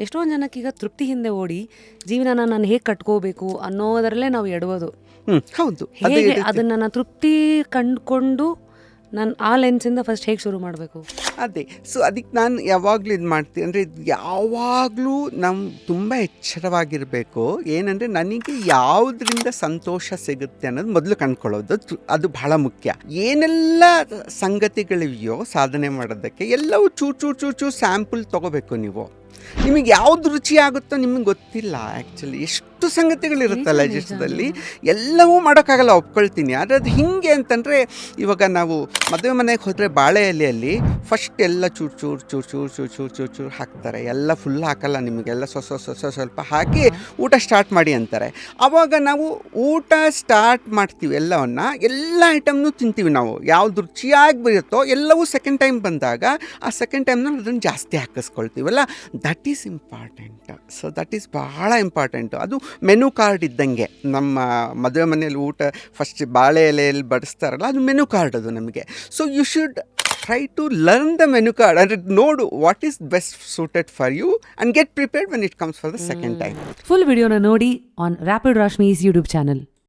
ಎಷ್ಟೊಂದು ಜನಕ್ಕೀಗ ತೃಪ್ತಿ ಹಿಂದೆ ಓಡಿ ಜೀವನನ ನಾನು ಹೇಗೆ ಕಟ್ಕೋಬೇಕು ಅನ್ನೋದರಲ್ಲೇ ನಾವು ಎಡಬೋದು. ಹೌದು, ಹೇಗೆ ಅದನ್ನು ನಾನು ತೃಪ್ತಿ ಕಂಡುಕೊಂಡು ನಾನು ಆ ಲೆನ್ಸಿಂದ ಫಸ್ಟ್ ಹೇಗೆ ಶುರು ಮಾಡಬೇಕು ಅದೇ. ಸೊ ಅದಕ್ಕೆ ನಾನು ಯಾವಾಗಲೂ ಇದು ಮಾಡ್ತೀನಿ ಅಂದರೆ, ಯಾವಾಗಲೂ ನಾವು ತುಂಬ ಎಚ್ಚರವಾಗಿರಬೇಕು. ಏನಂದರೆ ನನಗೆ ಯಾವುದರಿಂದ ಸಂತೋಷ ಸಿಗುತ್ತೆ ಅನ್ನೋದು ಮೊದಲು ಕಂಡ್ಕೊಳ್ಳೋದು, ಅದು ಬಹಳ ಮುಖ್ಯ. ಏನೆಲ್ಲ ಸಂಗತಿಗಳಿವೆಯೋ ಸಾಧನೆ ಮಾಡೋದಕ್ಕೆ ಎಲ್ಲವೂ ಚೂರು ಸ್ಯಾಂಪಲ್ ತೊಗೋಬೇಕು ನೀವು. ನಿಮಗೆ ಯಾವ್ದು ರುಚಿ ಆಗುತ್ತೋ ನಿಮಗೆ ಗೊತ್ತಿಲ್ಲ. ಆ್ಯಕ್ಚುಲಿ ಎಷ್ಟು ಸಂಗತಿಗಳಿರುತ್ತಲ್ಲ ಜೀವನದಲ್ಲಿ, ಎಲ್ಲವೂ ಮಾಡೋಕ್ಕಾಗಲ್ಲ, ಒಪ್ಕೊಳ್ತೀನಿ. ಆದರೆ ಅದು ಹಿಂಗೆ ಅಂತಂದರೆ, ಇವಾಗ ನಾವು ಮದುವೆ ಮನೆಗೆ ಹೋದರೆ ಬಾಳೆ ಎಲೆಯಲ್ಲಿ ಫಸ್ಟ್ ಎಲ್ಲ ಚೂರು ಹಾಕ್ತಾರೆ, ಎಲ್ಲ ಫುಲ್ ಹಾಕಲ್ಲ, ನಿಮಗೆಲ್ಲ ಸ್ವಲ್ಪ ಹಾಕಿ ಊಟ ಸ್ಟಾರ್ಟ್ ಮಾಡಿ ಅಂತಾರೆ. ಆವಾಗ ನಾವು ಊಟ ಸ್ಟಾರ್ಟ್ ಮಾಡ್ತೀವಿ, ಎಲ್ಲ ಐಟಮ್ನೂ ತಿಂತೀವಿ ನಾವು. ಯಾವ್ದು ರುಚಿಯಾಗಿ ಬರುತ್ತೋ ಎಲ್ಲವೂ ಸೆಕೆಂಡ್ ಟೈಮ್ ಬಂದಾಗ ಆ ಸೆಕೆಂಡ್ ಟೈಮ್ನಲ್ಲಿ ಅದನ್ನು ಜಾಸ್ತಿ ಹಾಕಿಸ್ಕೊಳ್ತೀವಲ್ಲ, that is important. So that is ಬಹಳ ಇಂಪಾರ್ಟೆಂಟು. ಅದು ಮೆನು ಕಾರ್ಡ್ ಇದ್ದಂಗೆ. ನಮ್ಮ ಮದುವೆ ಮನೆಯಲ್ಲಿ ಊಟ ಫಸ್ಟ್ ಬಾಳೆ ಎಲೆಯಲ್ಲಿ ಬಡಿಸ್ತಾರಲ್ಲ, ಅದು ಮೆನು ಕಾರ್ಡ್ ಅದು ನಮಗೆ. So you should try to learn the menu card, ಅಂದರೆ ನೋಡು what is best suited for you and get prepared when it comes for the second time. Full ವಿಡಿಯೋನ ನೋಡಿ on rapid Rashmi's YouTube channel.